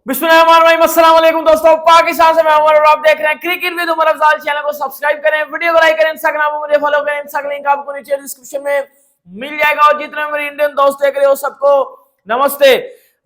बिस्मिल्लाहिर्रहमानिर्रहीम दोस्तों, पाकिस्तान से मैं उमर और आप देख रहे हैं cricket with Umar Afzal. Channel को सब्सक्राइब करें, वीडियो को लाइक करें, इंस्टाग्राम पर मुझे फॉलो करें। इंस्टाग्राम लिंक आपको नीचे डिस्क्रिप्शन में मिल जाएगा। और जितने मेरे इंडियन दोस्त देख रहे हो सबको नमस्ते।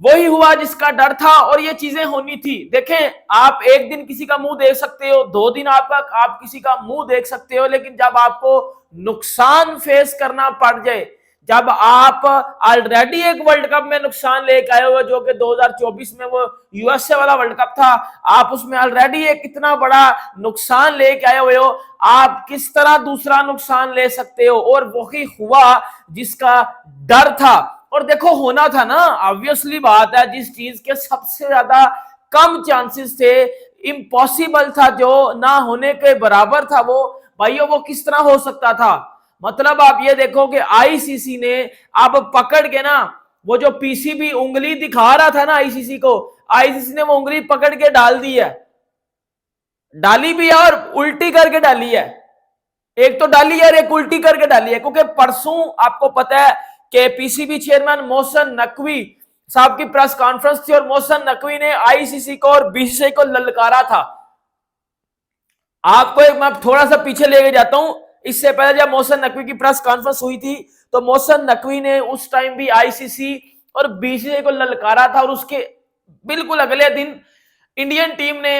वही हुआ जिसका डर था और ये चीजें होनी थी। देखें, आप एक दिन किसी का मुंह देख सकते हो, 2 दिन आप किसी का मुंह देख सकते हो, लेकिन जब आपको नुकसान फेस करना पड़ जाए, जब आप ऑलरेडी एक वर्ल्ड कप में नुकसान लेके आए हो जो कि 2024 में वो यूएसए वाला वर्ल्ड कप था, आप उसमें ऑलरेडी एक इतना बड़ा नुकसान लेके आए हुए हो, आप किस तरह दूसरा नुकसान ले सकते हो? और वही हुआ जिसका डर था। और देखो, होना था ना, ऑब्वियसली बात है, जिस चीज के सबसे ज्यादा कम चांसेस थे, इम्पॉसिबल था, जो ना होने के बराबर था, वो भाइयों वो किस तरह हो सकता था? मतलब आप ये देखो कि आईसीसी ने अब पकड़ के ना, वो जो पीसीबी उंगली दिखा रहा था ना आईसीसी को, आईसीसी ने वो उंगली पकड़ के डाल दी है। डाली भी है और उल्टी करके डाली है। एक तो डाली है और एक उल्टी करके डाली है, क्योंकि परसों आपको पता है कि पीसीबी चेयरमैन मोहसिन नकवी साहब की प्रेस कॉन्फ्रेंस थी और मोहसिन नकवी ने आईसीसी को और बीसीसीआई को ललकारा था। आपको एक मैं थोड़ा सा पीछे लेके जाता हूं। इससे पहले जब मोहसिन नकवी की प्रेस कॉन्फ्रेंस हुई थी, तो मोहसिन नकवी ने उस टाइम भी आईसीसी और बीसीसीआई को ललकारा था, और उसके बिल्कुल अगले दिन इंडियन टीम ने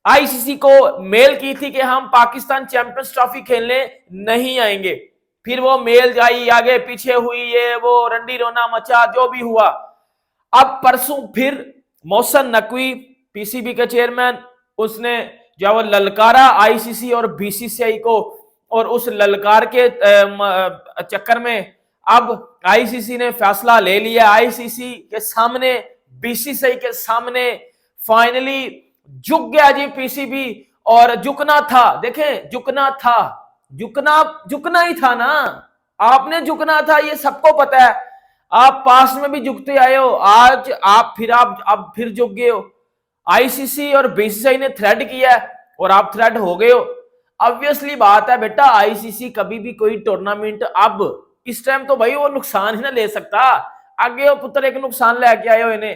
आईसीसी को मेल की थी कि हम पाकिस्तान चैंपियंस ट्रॉफी खेलने नहीं आएंगे। फिर वो मेल जाई, आगे पीछे हुई, ये वो रंडी रोना मचा, जो भी हुआ। अब परसों फिर मोहसिन नकवी पीसीबी के चेयरमैन, उसने जो वो ललकारा आईसीसी और बीसीसीआई को, और उस ललकार के चक्कर में अब आईसीसी ने फैसला ले लिया। आईसीसी के सामने, बीसीसीआई के सामने फाइनली झुक गया जी पीसीबी। और झुकना था, देखें, झुकना था, झुकना ही था ना, आपने झुकना था, ये सबको पता है। आप पास में भी झुकते आए हो, आज आप फिर झुक गए हो। आईसीसी और बीसीसीआई ने थ्रेड किया और आप थ्रेड हो गए हो। ऑब्वियसली बात है बेटा, आईसीसी कभी भी कोई टूर्नामेंट, अब इस टाइम तो भाई वो नुकसान ही ना ले सकता। आगे वो पुत्र एक नुकसान लेके आए हो इन्हें।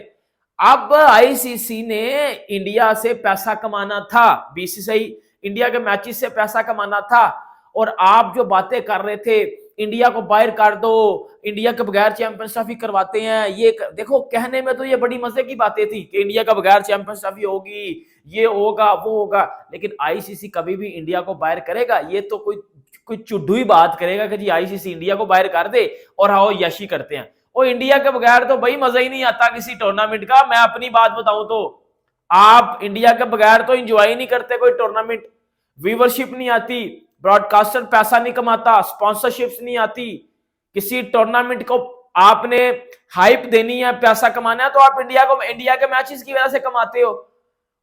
अब आईसीसी ने इंडिया से पैसा कमाना था, बीसीसीआई इंडिया के मैचेस से पैसा कमाना था, और आप जो बातें कर रहे थे, इंडिया को बाहर कर दो, इंडिया के बगैर चैंपियंस ट्रॉफी करवाते हैं, ये देखो, कहने में तो ये बड़ी मजे की बातें थी कि इंडिया का बगैर चैंपियंस ट्रॉफी होगी, ये होगा, वो होगा। लेकिन आईसीसी कभी भी इंडिया को बाहर करेगा? ये तो कोई चुड्डू ही बात करेगा कि जी आईसीसी इंडिया को बाहर कर दे और आओ यशी करते हैं। और इंडिया के बगैर तो भाई मजा ही नहीं आता किसी टूर्नामेंट का। मैं अपनी बात बताऊं तो आप इंडिया के बगैर तो एंजॉय नहीं करते कोई टूर्नामेंट। व्यूवरशिप नहीं आती, ब्रॉडकास्टर पैसा नहीं कमाता, स्पॉन्सरशिप्स नहीं आती। किसी टूर्नामेंट को आपने हाइप देनी है, पैसा कमाना है, तो आप इंडिया के मैचेस की वजह से कमाते हो।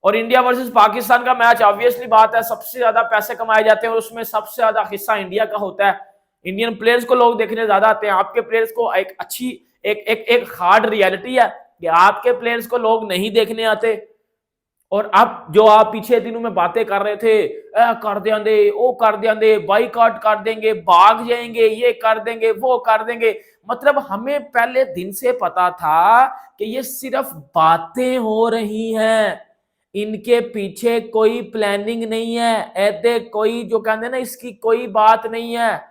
और इंडिया वर्सेस पाकिस्तान का मैच, ऑब्वियसली बात है, सबसे ज्यादा पैसे कमाए जाते हैं और उसमें सबसे ज्यादा हिस्सा इंडिया का होता है। इंडियन प्लेयर्स को लोग देखने ज्यादा आते हैं। आपके प्लेयर्स को एक अच्छी एक हार्ड रियलिटी है कि आपके प्लेयर्स को लोग नहीं देखने आते। और अब जो आप पीछे दिनों में बातें कर रहे थे, कर देंगे, वो कर देंगे, बाइकआउट कर देंगे, भाग जाएंगे, ये कर देंगे, वो कर देंगे, मतलब हमें पहले दिन से पता था कि ये सिर्फ बातें हो रही हैं, इनके पीछे कोई प्लानिंग नहीं है, ऐसे कोई जो कहते ना, इसकी कोई बात नहीं है।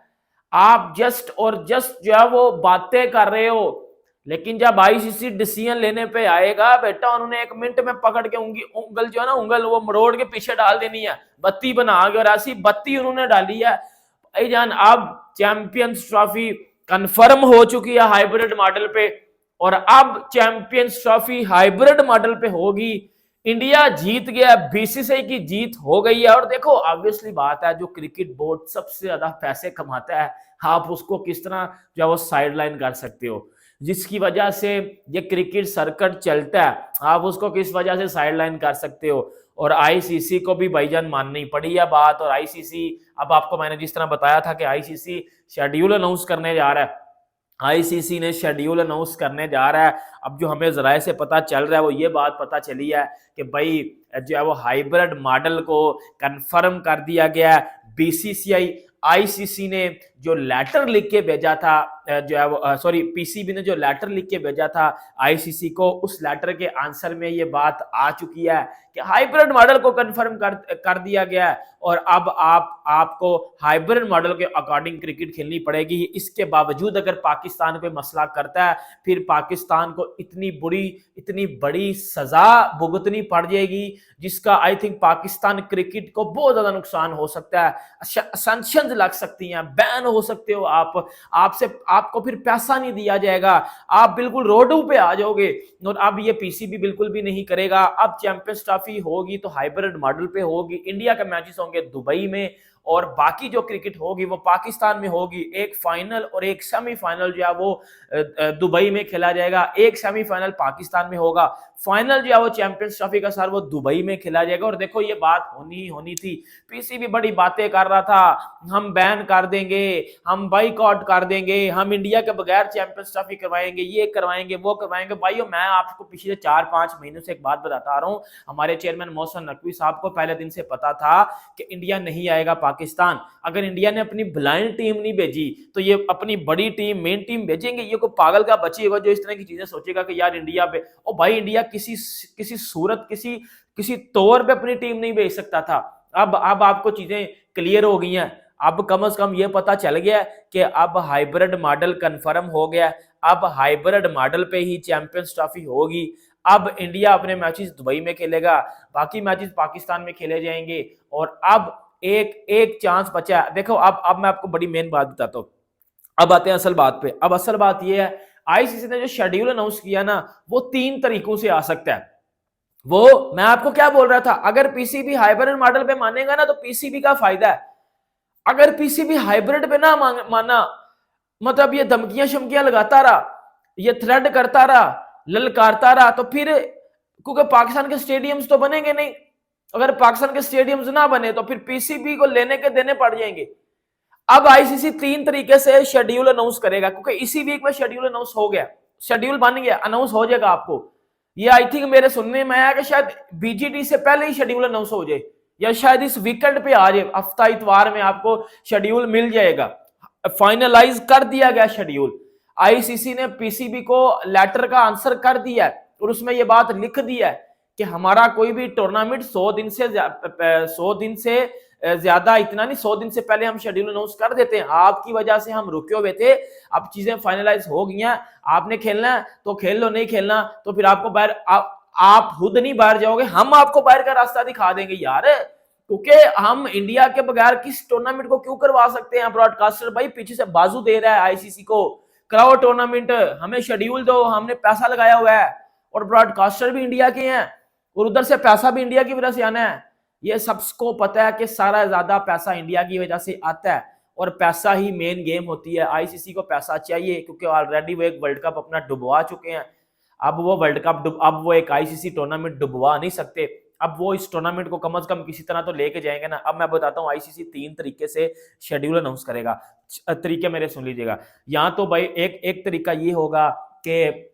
आप जस्ट और जस्ट जो है वो बातें कर रहे हो। लेकिन जब आईसीसी डिसीजन लेने पे आएगा बेटा, उन्होंने 1 मिनट में पकड़ के उंगल जो है ना, उंगल वो मरोड़ के पीछे डाल देनी है, बत्ती बना के, और ऐसी बत्ती उन्होंने डाली है भाईजान। अब चैंपियंस ट्रॉफी कंफर्म हो चुकी है हाइब्रिड मॉडल पे, और अब चैंपियंस ट्रॉफी हाइब्रिड मॉडल पे होगी। इंडिया जीत गया, बीसीसीआई की जीत हो गई है। और देखो, ऑब्वियसली बात है, जो क्रिकेट बोर्ड सबसे ज्यादा पैसे कमाता है, आप उसको किस तरह जो है वो साइडलाइन कर सकते हो? जिसकी वजह से ये क्रिकेट सर्किट चलता है, आप उसको किस वजह से साइडलाइन कर सकते हो? और आईसीसी को भी भाईजान माननी पड़ी है बात। और आईसीसी, अब आपको मैंने जिस तरह बताया था कि आईसीसी शेड्यूल अनाउंस करने जा रहा है, आईसीसी ने शेड्यूल अनाउंस करने जा रहा है। अब जो हमें जराए से पता चल रहा है वो ये बात पता चली है कि भाई जो है वो हाइब्रिड मॉडल को कंफर्म कर दिया गया है। बीसीसीआई, आईसीसी ने जो लेटर लिख के भेजा था जो है सॉरी पीसीबी ने जो लेटर लिख के भेजा था आईसीसी को, उस लेटर के आंसर में ये बात आ चुकी है कि हाइब्रिड मॉडल को कंफर्म कर दिया गया है और अब आपको हाइब्रिड मॉडल के अकॉर्डिंग क्रिकेट खेलनी पड़ेगी। इसके बावजूद अगर पाकिस्तान कोई मसला करता है फिर पाकिस्तान को इतनी बड़ी सजा भुगतनी पड़ जाएगी जिसका आई थिंक पाकिस्तान क्रिकेट को बहुत ज्यादा नुकसान हो सकता है, सैंक्शंस लग सकती हैं, बैन हो सकते हो आपको फिर पैसा नहीं दिया जाएगा, आप बिल्कुल रोडों पे आ जाओगे। और अब ये पीसीबी बिल्कुल भी नहीं करेगा। अब चैंपियंस ट्रॉफी होगी तो हाइब्रिड मॉडल पे होगी, इंडिया के मैचेस होंगे दुबई में और बाकी जो क्रिकेट होगी वो पाकिस्तान में होगी। एक फाइनल और एक सेमीफाइनल जो है वो दुबई में खेला जाएगा, एक सेमीफाइनल पाकिस्तान में होगा, फाइनल जो है वो चैंपियंस ट्रॉफी का सर वो दुबई में खेला जाएगा। और देखो ये बात होनी थी, पीसीबी बड़ी बातें कर रहा था, हम बैन कर देंगे, हम बाइकआउट कर देंगे, हम इंडिया के बगैर चैंपियंस ट्रॉफी करवाएंगे, ये करवाएंगे वो करवाएंगे। भाइयों मैं आपको पिछले 4-5 महीनों से एक बात बताता आ रहा हूं, हमारे चेयरमैन मोहसिन नकवी साहब को पहले दिन से पता था कि इंडिया नहीं आएगा पाकिस्तान। अगर इंडिया ने अपनी ब्लाइंड टीम नहीं भेजी तो ये अपनी बड़ी टीम मेन टीम भेजेंगे। ये कोई पागल का बच्ची होगा जो इस तरह की चीजें सोचेगा कि यार इंडिया पे, ओ भाई इंडिया किसी सूरत किसी तौर पे अपनी टीम नहीं भेज सकता था। अब आपको चीजें क्लियर हो गई हैं, अब कम से कम ये पता चल गया कि अब हाइब्रिड मॉडल कंफर्म हो गया, अब हाइब्रिड मॉडल पे ही चैंपियंस ट्रॉफी होगी। अब इंडिया अपने मैचेस दुबई में खेलेगा, बाकी मैचेस पाकिस्तान में खेले जाएंगे और अब एक चांस बचा है। देखो अब मैं आपको बड़ी मेन बात बताता हूँ, अब आते हैं असल बात पे। अब असल बात ये है आईसीसी ने जो शेड्यूल अनाउंस किया ना वो 3 तरीकों से आ सकता है। वो मैं आपको क्या बोल रहा था, अगर पीसीबी हाइब्रिड मॉडल पे मानेगा ना तो पीसीबी का फायदा है, अगर पीसीबी हाइब्रिड पे ना माना मतलब ये धमकियां शमकियां लगाता रहा, ये थ्रेड करता रहा, ललकारता रहा, तो फिर क्योंकि पाकिस्तान के स्टेडियम्स तो बनेंगे नहीं, अगर पाकिस्तान के स्टेडियम्स ना बने तो फिर पीसीबी को लेने के देने पड़ जाएंगे। अब आईसीसी 3 तरीके से शेड्यूल अनाउंस करेगा क्योंकि इसी वीक में शेड्यूल अनाउंस हो गया, शेड्यूल बन गया, अनाउंस हो जाएगा आपको। ये आई थिंक मेरे सुनने में आया कि शायद बीजीडी से पहले ही शेड्यूल अनाउंस हो जाए या शायद इस वीकेंड पे आ जाए, हफ्ता इतवार में आपको शेड्यूल मिल जाएगा। फाइनलाइज कर दिया गया शेड्यूल, आईसीसी ने पीसीबी को लेटर का आंसर कर दिया है और उसमें यह बात लिख दी है कि हमारा कोई भी टूर्नामेंट 100 दिन से ज्यादा, इतना नहीं, 100 दिन से पहले हम शेड्यूल अनाउंस कर देते हैं। आपकी वजह से हम रुके हुए थे, अब चीजें फाइनलाइज हो गई हैं, आपने खेलना है तो खेल लो, नहीं खेलना तो फिर आपको बाहर, आप खुद नहीं बाहर जाओगे, हम आपको बाहर का रास्ता दिखा देंगे यार। क्योंकि हम इंडिया के बगैर किस टूर्नामेंट को क्यों करवा सकते हैं। ब्रॉडकास्टर भाई पीछे से बाजू दे रहा है आईसीसी को, कराओ टूर्नामेंट, हमें शेड्यूल दो, हमने पैसा लगाया हुआ है और ब्रॉडकास्टर भी इंडिया के हैं और उधर से पैसा भी इंडिया की वजह से आना है। ये सबको पता है कि सारा ज्यादा पैसा इंडिया की वजह से आता है और पैसा ही मेन गेम होती है। आईसीसी को पैसा चाहिए क्योंकि ऑलरेडी वो एक वर्ल्ड कप अपना डुबवा चुके हैं, अब वो वर्ल्ड कप अब वो एक आईसीसी टूर्नामेंट डुबवा नहीं सकते, अब वो इस टूर्नामेंट को कम से कम किसी तरह तो लेके जाएंगे ना। अब मैं बताता हूँ आईसीसी 3 तरीके से शेड्यूल अनाउंस करेगा, तरीके मेरे सुन लीजिएगा। यहाँ तो भाई एक तरीका ये होगा कि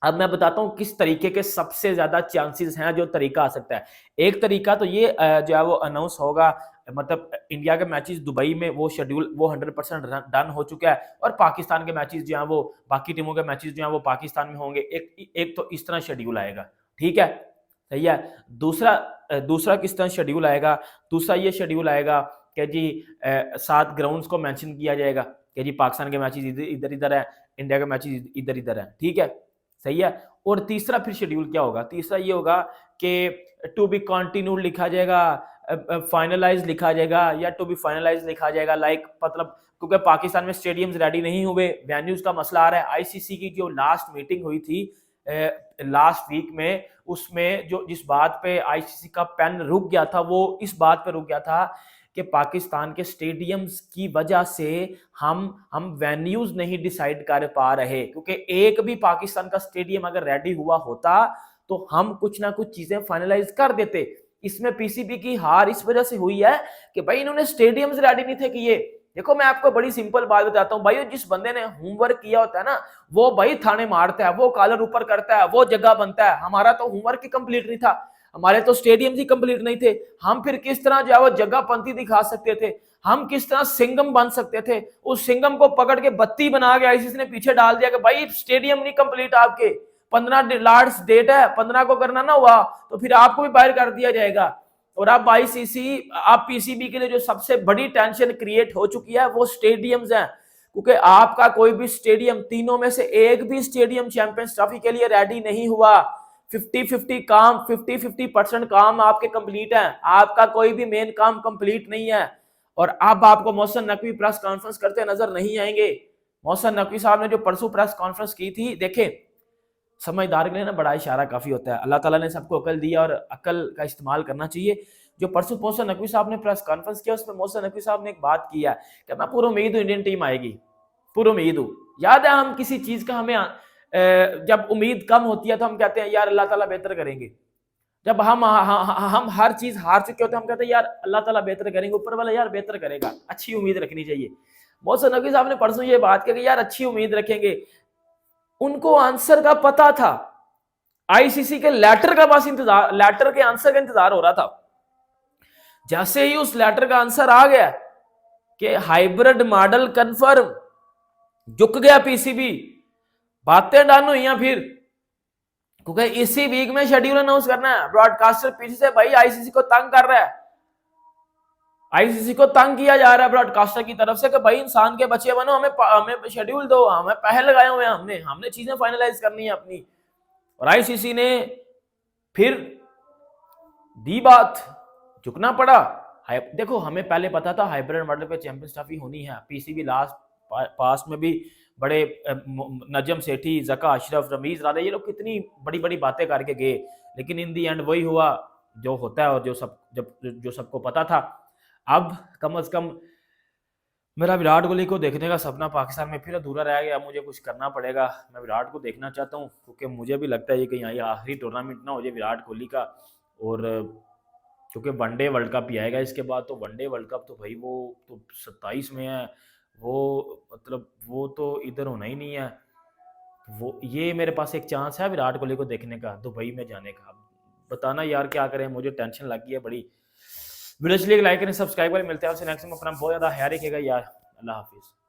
अब मैं बताता हूं किस तरीके के सबसे ज्यादा चांसेस हैं जो तरीका आ सकता है। एक तरीका तो ये जो है वो अनाउंस होगा, मतलब इंडिया के मैचेस दुबई में वो शेड्यूल वो 100% डन हो चुका है और पाकिस्तान के मैचेस जो हैं वो, बाकी टीमों के मैचेस जो हैं वो पाकिस्तान में होंगे। एक तो इस तरह शेड्यूल आएगा, ठीक है, सही है। दूसरा किस तरह शेड्यूल आएगा, दूसरा ये शेड्यूल आएगा कि जी 7 ग्राउंड्स को मेंशन किया जाएगा कि जी पाकिस्तान के मैचेस इधर है, इंडिया के मैचेस इधर है, ठीक है, सही है। और तीसरा फिर शेड्यूल क्या होगा, तीसरा ये होगा कि टू बी कंटिन्यूड लिखा जाएगा, फाइनलाइज लिखा जाएगा या टू बी फाइनलाइज लिखा जाएगा, लाइक मतलब क्योंकि पाकिस्तान में स्टेडियम्स रेडी नहीं हुए, वेन्यूज का मसला आ रहा है। आईसीसी की जो लास्ट मीटिंग हुई थी लास्ट वीक में, उसमें जो जिस बात पे आईसीसी का पेन रुक गया था वो इस बात पे रुक गया था कि पाकिस्तान के स्टेडियम्स की वजह से हम वेन्यूज नहीं डिसाइड कर पा रहे, क्योंकि एक भी पाकिस्तान का स्टेडियम अगर रेडी हुआ होता तो हम कुछ ना कुछ चीजें फाइनलाइज कर देते। इसमें पीसीबी की हार इस वजह से हुई है कि भाई इन्होंने स्टेडियम्स रेडी नहीं थे कि ये देखो। मैं आपको बड़ी सिंपल बात बताता हूँ भाई, जिस बंदे ने होमवर्क किया होता है ना वो भाई थाने मारता है, वो कॉलर ऊपर करता है, वो जगह बनता है। हमारा तो होमवर्क ही कंप्लीट नहीं था। हमारे तो स्टेडियम ही कंप्लीट नहीं थे। हम फिर किस तरह जो है वो जगह पंथी दिखा सकते थे, हम किस तरह सिंगम बन सकते थे। उस सिंगम को पकड़ के बत्ती बना के आईसीसी ने पीछे डाल दिया कि भाई स्टेडियम नहीं कंप्लीट आपके, 15 लास्ट डेट है, 15 को करना ना हुआ तो फिर आपको भी बाहर कर दिया जाएगा। और अब आईसीसी, आप पीसीबी के लिए जो सबसे बड़ी टेंशन क्रिएट हो चुकी है वो स्टेडियम्स हैं, क्योंकि आपका कोई भी स्टेडियम, तीनों में से एक भी स्टेडियम चैंपियंस ट्रॉफी के लिए रेडी नहीं हुआ। 50-50% काम आपके कंप्लीट है, आपका कोई भी मेन काम कंप्लीट नहीं है। और अब आपको मोहसिन नकवी प्रेस कॉन्फ्रेंस करते नजर नहीं आएंगे। मोहसिन नकवी साहब ने जो परसों प्रेस कॉन्फ्रेंस की थी, देखे समझदार के लिए ना बड़ा इशारा काफी होता है। अल्लाह ताला ने सबको अकल दिया और अकल का इस्तेमाल करना चाहिए। जो परसों मोहसिन नकवी साहब ने प्रेस कॉन्फ्रेंस किया, उसमें मोहसिन नकवी साहब ने एक बात किया कि मैं पूरी उम्मीद हूँ इंडियन टीम आएगी, पूरी उम्मीद हूँ। याद है हम किसी चीज का हमें जब उम्मीद कम होती है तो हम कहते हैं यार अल्लाह ताला बेहतर करेंगे। जब हम हर चीज हार चुके होते हैं हम कहते हैं यार अल्लाह ताला बेहतर करेंगे, ऊपर वाला यार बेहतर करेगा, अच्छी उम्मीद रखनी चाहिए। मोहसिन नकवी साहब ने परसों ये बात की कि यार अच्छी उम्मीद रखेंगे। उनको आंसर का पता था, आईसीसी के लेटर का बस इंतजार, लेटर के आंसर का इंतजार हो रहा था। जैसे ही उस लेटर का आंसर आ गया कि हाइब्रिड मॉडल कंफर्म, झुक गया पीसीबी, बातें डन हुई हैं फिर, क्योंकि इसी वीक में शेड्यूल अनाउंस करना है। ब्रॉडकास्टर पीछे से भाई आईसीसी को तंग कर रहा है, आईसीसी को तंग किया जा रहा है ब्रॉडकास्टर की तरफ से कि भाई इंसान के बच्चे बनो, हमें शेड्यूल दो, हमें पहल लगाए हुए हैं, हमने चीजें फाइनलाइज करनी है अपनी। और आईसीसी ने फिर दी बात, झुकना पड़ा। देखो हमें पहले पता था हाइब्रिड मॉडल पे चैंपियंस ट्रॉफी होनी है। पीसीबी लास्ट पास्ट में भी बड़े नजम सेठी, जका अशरफ, रमीज राजा, ये लोग कितनी बड़ी बड़ी बातें करके गए, लेकिन इन दी एंड वही हुआ जो होता है और जो सबको पता था। अब कम से कम मेरा विराट कोहली को देखने का सपना पाकिस्तान में फिर अधूरा रह गया। मुझे कुछ करना पड़ेगा, मैं विराट को देखना चाहता हूँ, क्योंकि मुझे भी लगता है ये कहीं आखिरी टूर्नामेंट ना हो जाए विराट कोहली का। और क्योंकि वनडे वर्ल्ड कप ही आएगा इसके बाद, तो वनडे वर्ल्ड कप तो भाई वो तो 27 में है, वो मतलब वो तो इधर होना ही नहीं है। वो ये मेरे पास एक चांस है विराट कोहली को देखने का, दुबई में जाने का। बताना यार क्या करें, मुझे टेंशन लग गई है बड़ी। वीडियो चलिए लाइक करें, सब्सक्राइब करें, मिलते हैं आपसे नेक्स्ट में। अपना बहुत ज़्यादा ख्याल रखिएगा यार, अल्लाह हाफिज़।